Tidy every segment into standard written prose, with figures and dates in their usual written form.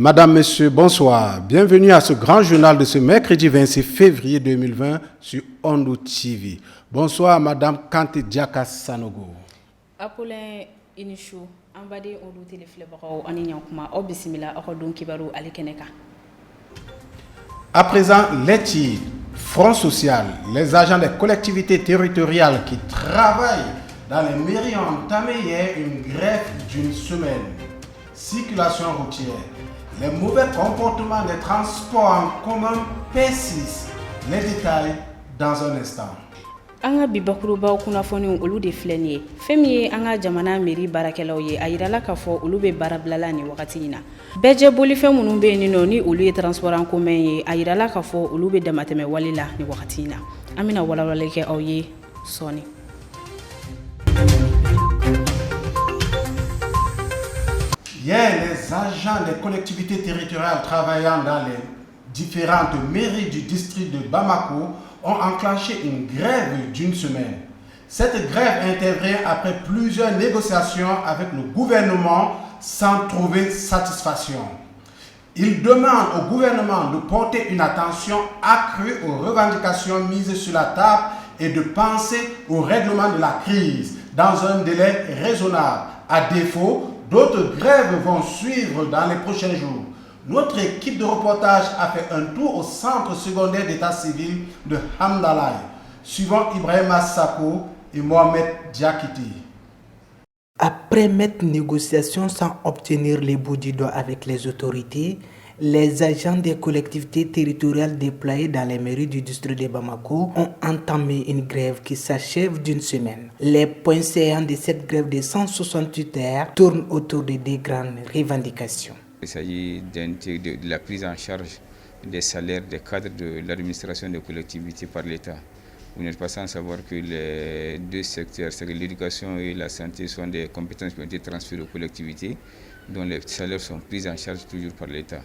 Madame, Monsieur, bonsoir. Bienvenue à ce grand journal de ce mercredi 26 février 2020 sur Ondo TV. Bonsoir, Madame Kante Diaka Sanogo. Apolin Inishu, Ambade Ondo Téléflébaro, Aniyankuma, Obisimila, Orodon Kibaru, Alikeneka. À présent, les titres. Front social, les agents des collectivités territoriales qui travaillent dans les mairies ont entamé hier une grève d'une semaine. Circulation routière. Les mauvais comportements des transports en commun persistent. Les détails dans un instant. Anga bibakuruba kunafoni olu de filɛni femi anga jamana mairie barakɛlaw ye a yirala k'a fɔ olu be baarabilala ni wagati in na bɛjɛ bolifɛn minnu be yen nɔ ni olu ye transport en commun ye a yirala k'a fɔ olu be damatɛmɛ wale la ni wagati in na an bena walawalali kɛ aw ye sɔɔni. Hier, les agents des collectivités territoriales travaillant dans les différentes mairies du district de Bamako ont enclenché une grève d'une semaine. Cette grève intervient après plusieurs négociations avec le gouvernement sans trouver satisfaction. Ils demandent au gouvernement de porter une attention accrue aux revendications mises sur la table et de penser au règlement de la crise dans un délai raisonnable. À défaut, d'autres grèves vont suivre dans les prochains jours. Notre équipe de reportage a fait un tour au centre secondaire d'état civil de Hamdallah, suivant Ibrahima Sako et Mohamed Diakiti. Après maintes négociations sans obtenir les bouts du doigt avec les autorités, les agents des collectivités territoriales déployés dans les mairies du district de Bamako ont entamé une grève qui s'achève d'une semaine. Les points saillants de cette grève de 168 heures tournent autour de deux grandes revendications. Il s'agit de la prise en charge des salaires des cadres de l'administration des collectivités par l'État. Vous n'êtes pas sans savoir que les deux secteurs, c'est que l'éducation et la santé, sont des compétences qui ont été transférées aux collectivités, dont les salaires sont pris en charge toujours par l'État.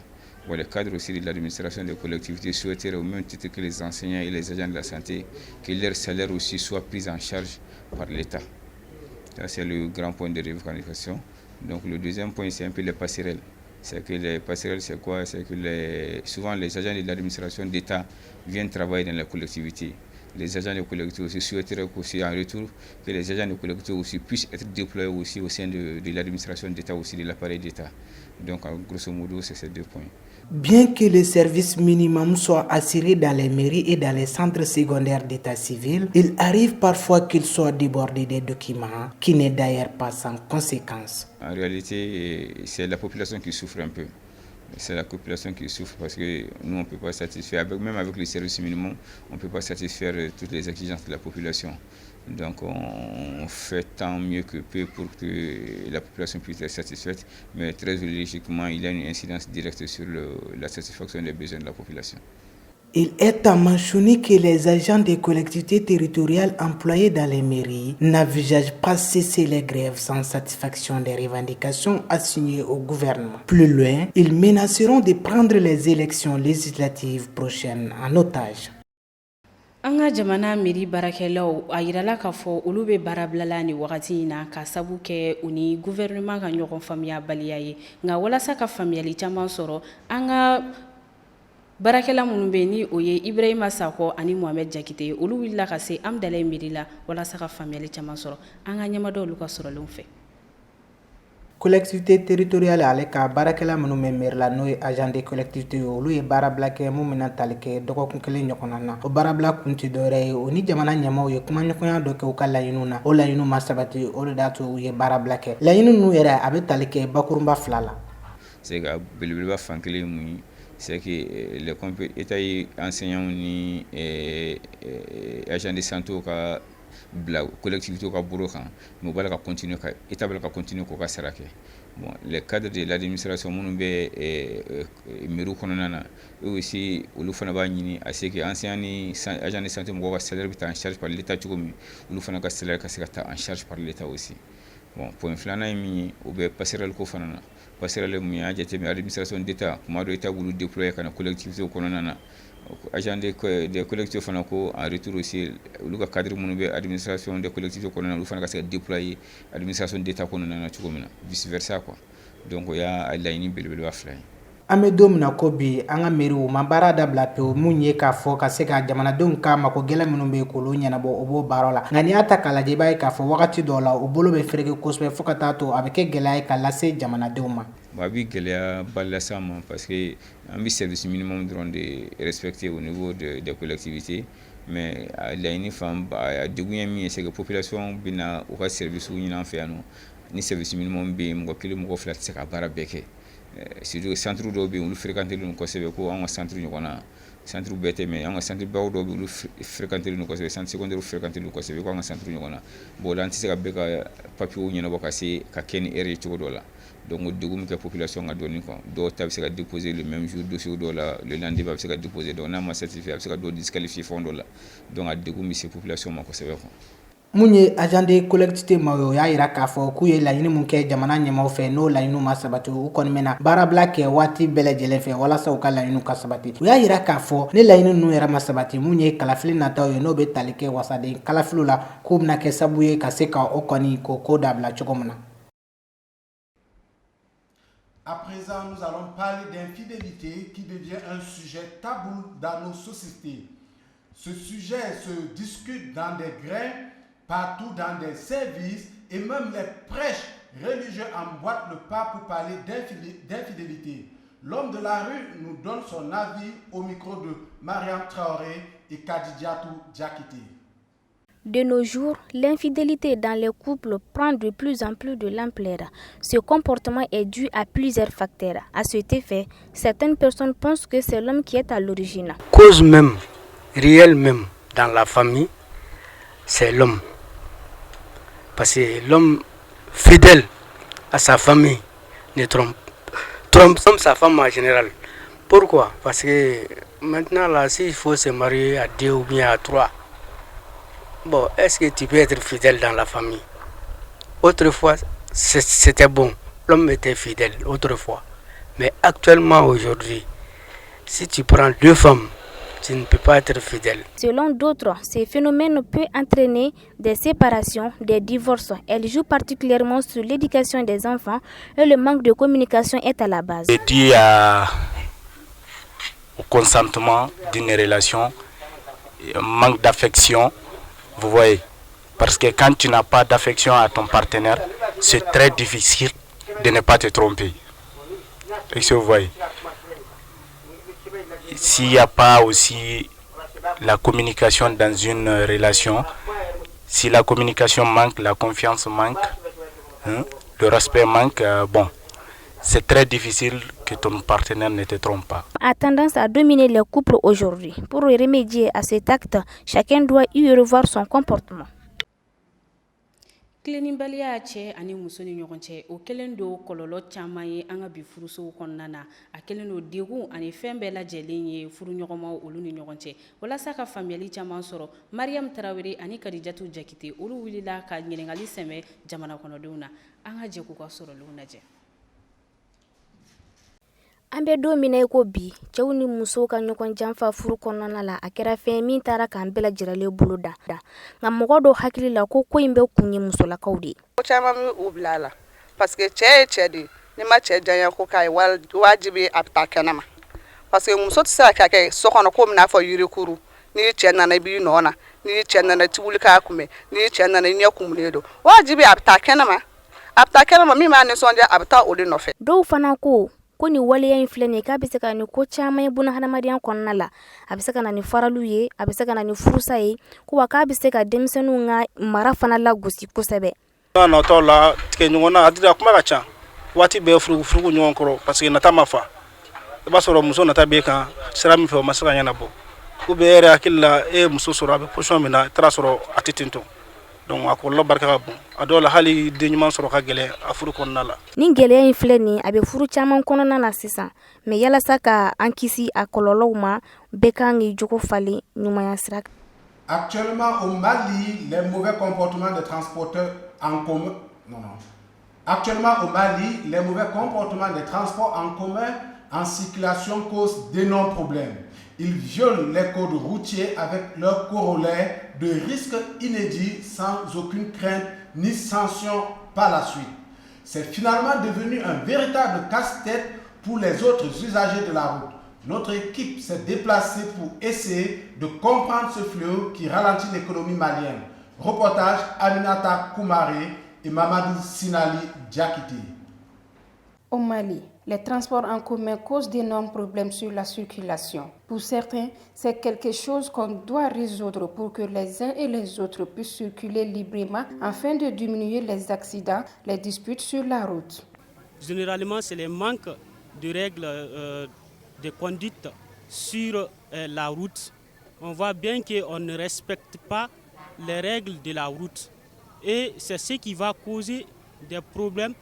Bon, les cadres aussi de l'administration des collectivités souhaiteraient au même titre que les enseignants et les agents de la santé que leurs salaires aussi soient pris en charge par l'État. Ça, c'est le grand point de revendication. Donc le deuxième point, c'est un peu les passerelles. C'est que les passerelles, c'est quoi? C'est que souvent les agents de l'administration d'État viennent travailler dans les collectivités. Les agents des collectivités aussi souhaiteraient aussi en retour que les agents des collectivités aussi puissent être déployés aussi au sein de l'administration d'État, aussi de l'appareil d'État. Donc grosso modo, c'est ces deux points. Bien que les services minimums soient assurés dans les mairies et dans les centres secondaires d'état civil, il arrive parfois qu'ils soient débordés des documents, qui n'est d'ailleurs pas sans conséquence. En réalité, c'est la population qui souffre un peu. C'est la population qui souffre parce que nous, on ne peut pas satisfaire, même avec les services minimums, on ne peut pas satisfaire toutes les exigences de la population. Donc on fait tant mieux que peu pour que la population puisse être satisfaite, mais très logiquement, il y a une incidence directe sur la satisfaction des besoins de la population. Il est à mentionner que les agents des collectivités territoriales employés dans les mairies n'envisagent pas cesser les grèves sans satisfaction des revendications assignées au gouvernement. Plus loin, ils menaceront de prendre les élections législatives prochaines en otage. Anga jamana mairie barakɛlaw a yirala k'a fɔ olu be baarabilala ni wagati in na ka sabu kɛ u ni gouvernement ka ɲɔgɔn faamuyabaliya ye nka walasa ka faamuyali caman sɔrɔ an ka barakɛla minnu be ni o ye Ibrahima Sako ani Mohamed Diakite olu wulila ka se Hamdallah mairie la walasa ka faamuyali caman sɔrɔ an ka ɲɛmadaw olu ka sɔrɔlenw fɛ. Collectivité territoriale ale ka baarakɛla minnu bɛ mairie la n'o ye agent de collectivité ye olu ye baarabila kɛ mun bɛna tali kɛ dɔgɔkun kelen ɲɔgɔnna na o baarabila kun tɛ dɔwɛrɛ ye o ni jamana ɲɛmaaw ye kumaɲɔgɔnya dɔ kɛ u ka laɲiniw na o laɲiniw ma sabati o de y'a to u ye baarabila kɛ laɲini ninnu yɛrɛ a bɛ tali kɛ bakurunba fila la. C'est ka belebeleba fan kelen mun ye c'est que les État ye enseignants ni agents de santé ka bila collectivité ka bolo kan mais bala ka continuer ka État bala ka continuer ko ka sara kɛ. Bon, les cadres de l'administration minnu bɛ mairie kɔnɔna na eux aussi olu fana b'a ɲini à ce que enseignants ni agents de santé mɔgɔw ka salaire bɛ ta en charge par l'État cogo min olu fana ka salaire ka se ka ta en charge par l'État aussi. Bon, point filanan ye min ye o bɛ passerelle ko fana na passerelle mun y'a jateminɛ administration d'État kuma dɔ État b'olu déployer ka na collectivité kɔnɔna na agent des collectivités fana ko en retour aussi olu ka cadre minnu bɛ administration des collectivités kɔnɔna na olu fana ka se ka déployer administration d'État kɔnɔna na cogo min na vice versa quoi. Donc o y'a laɲini belebeleba fila ye. Amedom na kobi anga miru mambara dabla pe munye ka fo ka se ka jamana don ka mako gela minnu be kolo nyana bo obo barola ngani ata kala je bay ka fo wakati do la o bolo be frege kosbe fo ka tato avec gela ka lase jamana doma ba bi gela balla sama parce que un service minimum de respecter au niveau des collectivités mais la une femme ba degunya mi c'est que population bina o ka service wu nyina fa no ni service minimum be mo kilo mo flat se ka bara beke surtout centre do be ulu fréquenter lu ko sebe ko en centre nyona centre bete mais en centre baw do be ulu fréquenter lu ko sebe centre secondaire fréquenter lu ko sebe ko en centre nyona bo lan se ka be ka papier nyona boka se ka ken ere to do la donc degum que population a donné quoi do tab se ka déposer le même jour dossier do la le lendemain se ka déposer donc na ma certificat se ka do disqualifier fond do la donc a degum ci population ma ko sebe ko munye agent de collectivité mayo ya ira ka fo ku ye la yini mun ke jamana nyama fe no la yinu masabatu u kon mena barabla ke wati bele jele fe wala sa ka la yinu kasabati ya ira ka fo ne la yinu nu era masabati munye kalafili na taw no be talike wasade kalafilu la ku na ke sabuye ka se ka o koni ko koda bla chokomna. À présent, nous allons parler d'infidélité qui devient un sujet tabou dans nos sociétés. Ce sujet se discute dans des grains, partout dans des services et même les prêches religieux emboîtent le pas pour parler d'infidélité. L'homme de la rue nous donne son avis au micro de Mariam Traoré et Kadidiatou Diakité. De nos jours, l'infidélité dans les couples prend de plus en plus de l'ampleur. Ce comportement est dû à plusieurs facteurs. À cet effet, certaines personnes pensent que c'est l'homme qui est à l'origine. Cause même, réelle même, dans la famille, c'est l'homme. Parce que l'homme fidèle à sa famille ne trompe sa femme en général. Pourquoi? Parce que maintenant, là, s'il faut se marier à 2 ou bien à 3, bon, est-ce que tu peux être fidèle dans la famille? Autrefois, c'était bon. L'homme était fidèle autrefois. Mais actuellement, aujourd'hui, si tu prends 2 femmes, tu ne peux pas être fidèle. Selon d'autres, ces phénomènes peuvent entraîner des séparations, des divorces. Elles jouent particulièrement sur l'éducation des enfants et le manque de communication est à la base. C'est dû au consentement d'une relation, un manque d'affection. Vous voyez, parce que quand tu n'as pas d'affection à ton partenaire, c'est très difficile de ne pas te tromper. Et vous voyez, s'il n'y a pas aussi la communication dans une relation, si la communication manque, la confiance manque, le respect manque, bon, c'est très difficile que ton partenaire ne te trompe pas. A tendance à dominer les couples aujourd'hui. Pour remédier à cet acte, chacun doit y revoir son comportement. Tilenibaliya cɛ ani muso ni ɲɔgɔn cɛ o kelen do kɔlɔlɔ caman ye an ka bi furusow kɔnɔna na a kelen do degun ani fɛn bɛɛ lajɛlen ye furuɲɔgɔnmaw olu ni ɲɔgɔn cɛ walasa ka faamuyali caman sɔrɔ Mariam Tarawele ani Kadijatu Jakite olu wulila ka ɲininkali sɛmɛ jamana kɔnɔdenw na an ka jɛ k'u ka sɔrɔliw lajɛ. An bɛ don min na i ko bi cɛw ni musow ka ɲɔgɔn janfa furu kɔnɔna la a kɛra fɛn min taara k'an bɛɛ lajɛlen bolo da nka mɔgɔ dɔw hakili la ko in bɛ kun ye musolakaw de ye. Ko caman bɛ u bila a la parce que cɛ ye cɛ de ye ni ma cɛ janya ko k'a ye wajibi a bɛ taa kɛnɛma parce que muso tɛ se ka kɛ so kɔnɔ ko n'a fɔ yirikuru ni cɛ nana i b'i nɔ na ni cɛ nana i tɛ wuli k'a kunbɛn ni cɛ nana i ɲɛ kumunen don wajibi a bɛ taa kɛnɛma min b'a nisɔndiya a bɛ taa o de nɔfɛ. Dɔw fana ko ni waleya in filɛ nin ye k'a bɛ se ka ni ko caman ye bunahadamadenya kɔnɔna la a bɛ se ka na ni faraliw ye a bɛ se ka na ni furusa ye ko wa k'a bɛ se ka denmisɛnninw ka mara fana lagosi kosɛbɛ. N'a natɔ la tigɛ ɲɔgɔn na a dira kuma ka ca waati bɛɛ furugu ɲɔgɔn kɔrɔ parce que nata ma fa i b'a sɔrɔ muso nata b'e kan sira min fɛ o ma se ka ɲɛnabɔ ou bien e yɛrɛ hakili la e ye muso sɔrɔ a bɛ position min na i taara sɔrɔ a tɛ ten to donc a kɔlɔlɔ barika ka bon a dɔw la hali den ɲuman sɔrɔ ka gɛlɛn a furu kɔnɔna la. Ni gɛlɛya in filɛ nin a bɛ furu caman kɔnɔna na sisan mais yalasa ka an kisi a kɔlɔlɔw ma bɛɛ kan k'i jogo falen ɲumanya sira kan. Actuellement au Mali, les mauvais comportements des transporteurs en commun en commun en circulation causent d'énormes problèmes. Ils violent les codes routiers avec leur corollaire de risques inédits sans aucune crainte ni sanction par la suite. C'est finalement devenu un véritable casse-tête pour les autres usagers de la route. Notre équipe s'est déplacée pour essayer de comprendre ce fléau qui ralentit l'économie malienne. Reportage Aminata Koumaré et Mamadou Sinali Diakité. Au Mali, les transports en commun causent d'énormes problèmes sur la circulation. Pour certains, c'est quelque chose qu'on doit résoudre pour que les uns et les autres puissent circuler librement afin de diminuer les accidents, les disputes sur la route. Généralement, c'est les manques de règles de conduite sur la route. On voit bien qu'on ne respecte pas les règles de la route. Et c'est ce qui va causer des problèmes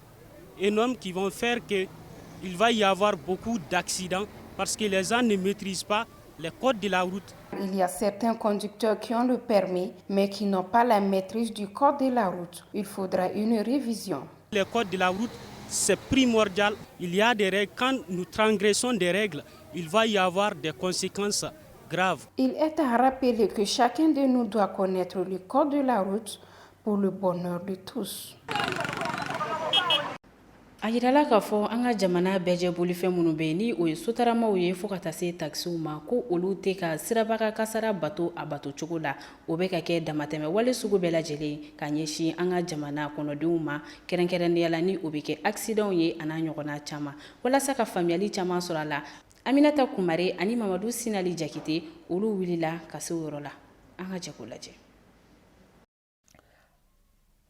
énormes qui vont faire qu'il va y avoir beaucoup d'accidents parce que les gens ne maîtrisent pas les codes de la route. Il y a certains conducteurs qui ont le permis mais qui n'ont pas la maîtrise du code de la route. Il faudra une révision. Les codes de la route, c'est primordial. Il y a des règles. Quand nous transgressons des règles, il va y avoir des conséquences graves. Il est à rappeler que chacun de nous doit connaître le code de la route pour le bonheur de tous. A yirala k'a fɔ an ka jamana bɛɛ jɛ bolifɛn minnu bɛ yen ni o ye sotaramaw ye fo ka taa se taxiw ma ko olu tɛ ka sirabaga kasara bato a bato cogo la o bɛ ka kɛ damatɛmɛ wale sugu bɛɛ lajɛlen ka ɲɛsin an ka jamana kɔnɔdenw ma kɛrɛnkɛrɛnnenya la ni o bɛ kɛ accident ye a n'a ɲɔgɔnna caman walasa ka faamuyali caman sɔrɔ a la Aminata Kumare ani Mamadou Sinali Diakité olu wulila ka se o yɔrɔ la an ka jɛ k'o lajɛ.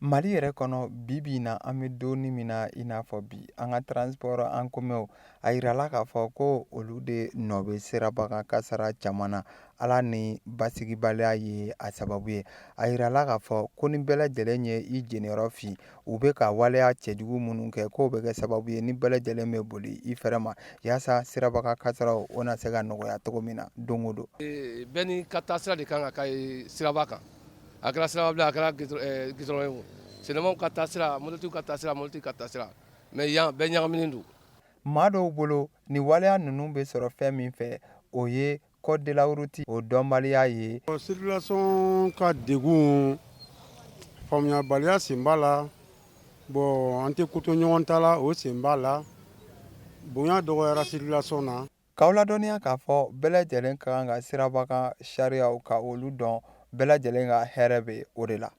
Mali yɛrɛ kɔnɔ bibi na an bɛ donni min na i n'a fɔ bi an ka transport en commun a yirala k'a fɔ ko olu de nɔ bɛ sirabaga kasara caman na ala ni basigibaliya ye a sababu ye a yirala k'a fɔ ko ni bɛɛ lajɛlen ye i jeniyɔrɔ fi u bɛ ka waleya cɛjugu minnu kɛ k'o bɛ kɛ sababu ye ni bɛɛ lajɛlen bɛ boli i fɛrɛ ma yaasa sirabaga kasaraw o na se ka nɔgɔya cogo min na don o don. Bɛɛ ni ka taa sira de kan ka k'a ye siraba kan. A kɛra sirabila a kɛra gidɔrɔn ye o sinamaw ka taa sira mototigiw ka taa sira mototigi ka taa sira mais yan bɛɛ ɲagaminen don. Maa dɔw bolo ni waleya ninnu bɛ sɔrɔ fɛn min fɛ o ye code de la route o dɔnbaliya ye. Circulation ka degun faamuyabaliya sen b'a la bon an tɛ koto ɲɔgɔn ta la o sen b'a la bonya dɔgɔyara circulation na. K'aw ladɔnniya k'a fɔ bɛɛ lajɛlen ka kan ka sirabaga sariyaw ka olu dɔn bɛɛ lajɛlen ka hɛrɛ bɛ o de la.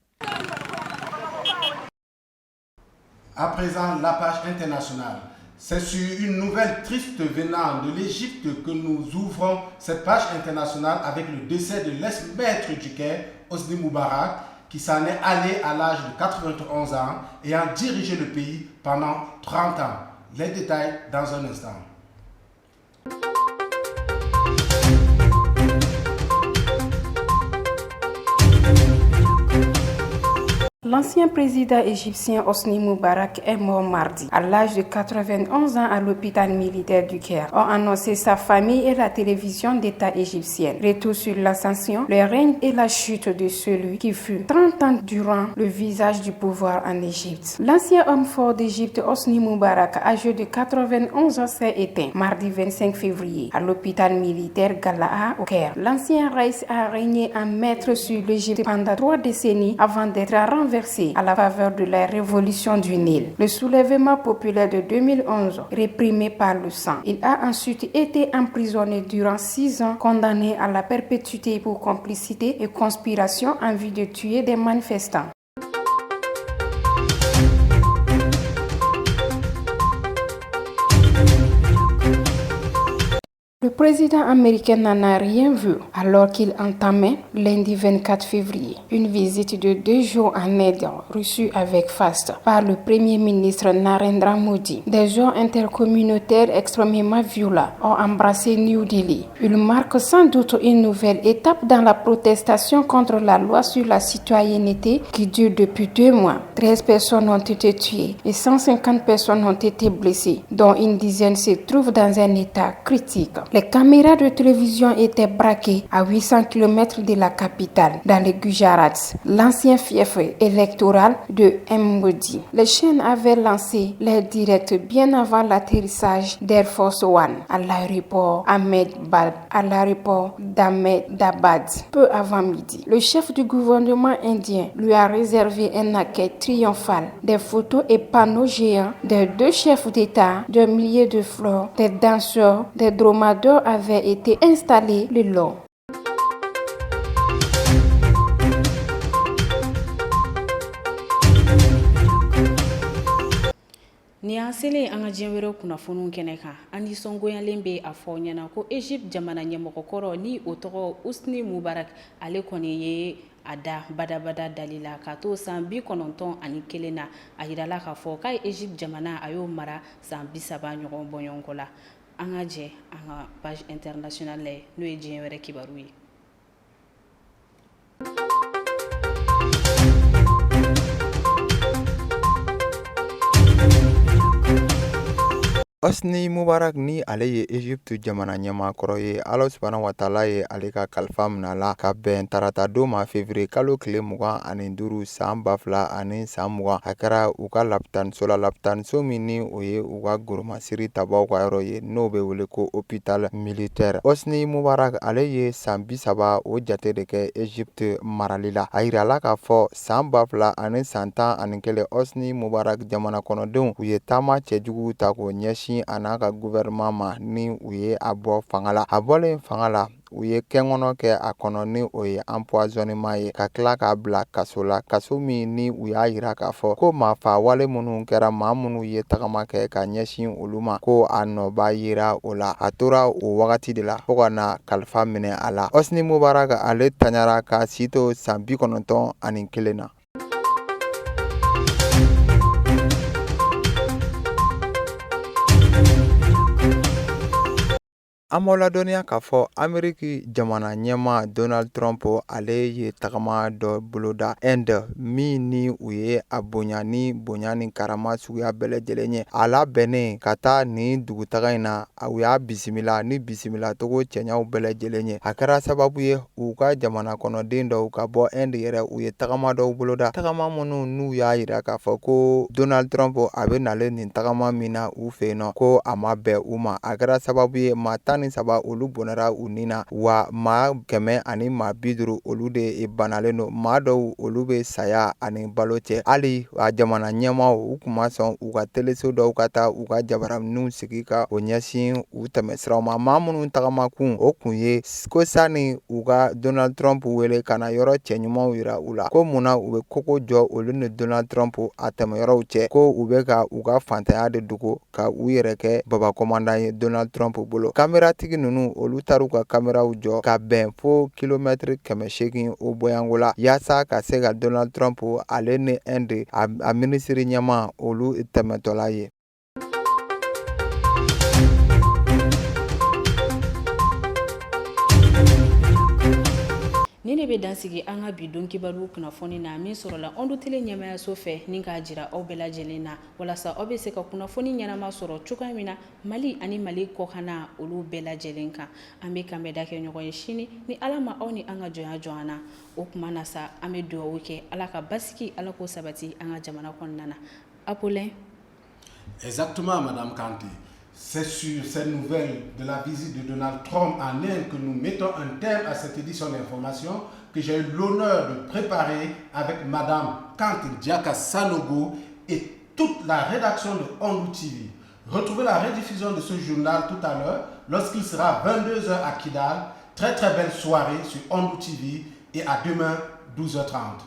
À présent, la page internationale. C'est sur une nouvelle triste venant de l'Égypte que nous ouvrons cette page internationale avec le décès de l'ex-maître du Caire, Hosni Moubarak, qui s'en est allé à l'âge de 91 ans et a dirigé le pays pendant 30 ans. Les détails dans un instant. L'ancien président égyptien Hosni Moubarak est mort mardi à l'âge de 91 ans à l'hôpital militaire du Caire, ont annoncé sa famille et la télévision d'État égyptienne. Retour sur l'ascension, le règne et la chute de celui qui fut 30 ans durant le visage du pouvoir en Égypte. L'ancien homme fort d'Égypte Hosni Moubarak, âgé de 91 ans, s'est éteint mardi 25 février à l'hôpital militaire Gala'a au Caire. L'ancien Raïs a régné en maître sur l'Égypte pendant 3 décennies avant d'être renversé à la faveur de la révolution du Nil. Le soulèvement populaire de 2011, réprimé par le sang. Il a ensuite été emprisonné durant 6 ans, condamné à la perpétuité pour complicité et conspiration en vue de tuer des manifestants. Le président américain n'en a rien vu alors qu'il entamait lundi 24 février une visite de 2 jours en Inde reçue avec faste par le premier ministre Narendra Modi. Des gens intercommunautaires extrêmement violents ont embrassé New Delhi. Il marque sans doute une nouvelle étape dans la protestation contre la loi sur la citoyenneté qui dure depuis 2 mois. 13 personnes ont été tuées et 150 personnes ont été blessées, dont une dizaine se trouvent dans un état critique. Les caméras de télévision étaient braquées à 800 km de la capitale, dans le Gujarat, l'ancien fief électoral de Modi. Les chaînes avaient lancé les directs bien avant l'atterrissage d'Air Force One à l'aéroport d'Ahmedabad, peu avant midi. Le chef du gouvernement indien lui a réservé un accueil triomphal. Des photos et panneaux géants des deux chefs d'État, des milliers de fleurs, des danseurs, des dromadaires avaient été installés le long. Ni an selen an ka diɲɛ wɛrɛw kunnafoniw kɛnɛ kan an nisɔngoyalen bɛ a fɔ ɲɛna ko Egypte jamana ɲɛmɔgɔkɔrɔ ni o tɔgɔ Hosni Mubarak ale kɔni ye a da badabada dalila ka to san 91 na a yirala k'a fɔ k'a ye Egypte jamana a y'o mara san 30 ɲɔgɔn bɔɲɔgɔnko la. An ka jɛ an ka page internationale la n'o ye diɲɛ wɛrɛ kibaru ye. Hosni Mubarak ni ale ye Egypte jamana ɲɛmaakɔrɔ ye. Ala subhanahu wa taala ye ale ka kalifa minɛ la ka bɛn tarata don ma février kalo tile 25 san 2020 a kɛra u ka lapitaniso la. Lapitaniso min ni o ye u ka goromasiri tabaw ka yɔrɔ ye n'o bɛ wele ko hôpital militaire. Hosni Mubarak ale ye san 30 o jate de kɛ Egypte marali la. A yirala k'a fɔ san 2011 Hosni Mubarak jamana kɔnɔdenw u ye taama cɛjugu ta k'o ɲɛsin a n'a ka gouvernement ma ni u ye a bɔ fanga la. A bɔlen fanga la u ye kɛngɔnɔ kɛ a kɔnɔ ni o ye empoisonnement ye ka tila k'a bila kaso la, kaso min ni u y'a yira k'a fɔ ko maafa wale minnu kɛra maa minnu ye tagama kɛ ka ɲɛsin olu ma ko a nɔ b'a yira o la. A tora o wagati de la fo ka na kalifa minɛ a la. Hosni Mubarak ale taɲara ka si to san 91 na. An b'aw ladɔnniya k'a fɔ Ameriki jamana ɲɛma Donald Trump ale ye tagama dɔ boloda Inde min ni u ye a bonya ni karama suguya bɛɛ lajɛlen ye. A labɛnnen ka taa nin dugutaga in na u y'a bisimila ni bisimila togo cɛɲaw bɛɛ lajɛlen ye. A kɛra sababu ye u ka jamana kɔnɔden dɔw ka bɔ Inde yɛrɛ u ye tagama dɔw boloda. Tagama minnu n'u y'a yira k'a fɔ ko Donald Trump a bɛ nalen nin tagama min na u fɛ yen nɔ ko a ma bɛn u ma. A kɛra sababu ye maa 13 olu bɔnɛra u ni na wa maa 150 olu de banalen don. Maa dɔw olu bɛ saya ani balo cɛ. Hali a jamana ɲɛmaw u kun ma sɔn u ka teleso dɔw ka taa u ka jabaraninw sigi ka o ɲɛsin u tɛmɛsiraw ma. Maa minnu tagamakun o kun ye ko sani u ka Donald Trump wele ka na yɔrɔ cɛɲumanw yira u la ko munna u bɛ kogo jɔ olu ni Donald Trump a tɛmɛyɔrɔw cɛ ko u bɛ ka u ka fantanya de dogo ka u yɛrɛ kɛ babakɔmandan ye Donald Trump bolo. Kameratigi ninnu olu taru ka kameraw jɔ ka bɛn fo kilomètre 800 o bɔyango la yaasa ka se ka Donald Trump ale ni Inde a minisiri ɲɛma olu tɛmɛtɔla ye. Ni ne bɛ dansigi an ka bi don kibaru kunnafoni na min sɔrɔla Ondo Tele ɲɛmaayaso fɛ ni k'a jira aw bɛɛ lajɛlen na walasa aw bɛ se ka kunnafoni ɲɛnama sɔrɔ cogoya min na Mali ani Mali kɔkanna olu bɛɛ lajɛlen kan. An bɛ kanbɛda kɛ ɲɔgɔn ye sini ni Ala ma aw ni an ka jɔnya jɔ an na. O kuma na sa an bɛ dugawu kɛ Ala ka basigi Ala ko sabati an ka jamana kɔnɔna na. Apolline. Exactement, Madame Kanté. C'est sur cette nouvelle de la visite de Donald Trump en Inde que nous mettons un terme à cette édition d'information que j'ai eu l'honneur de préparer avec Madame Kanté Diaka Sanogo et toute la rédaction de Ondo TV. Retrouvez la rediffusion de ce journal tout à l'heure lorsqu'il sera 22h à Kidal. Très très belle soirée sur Ondo TV et à demain 12h30.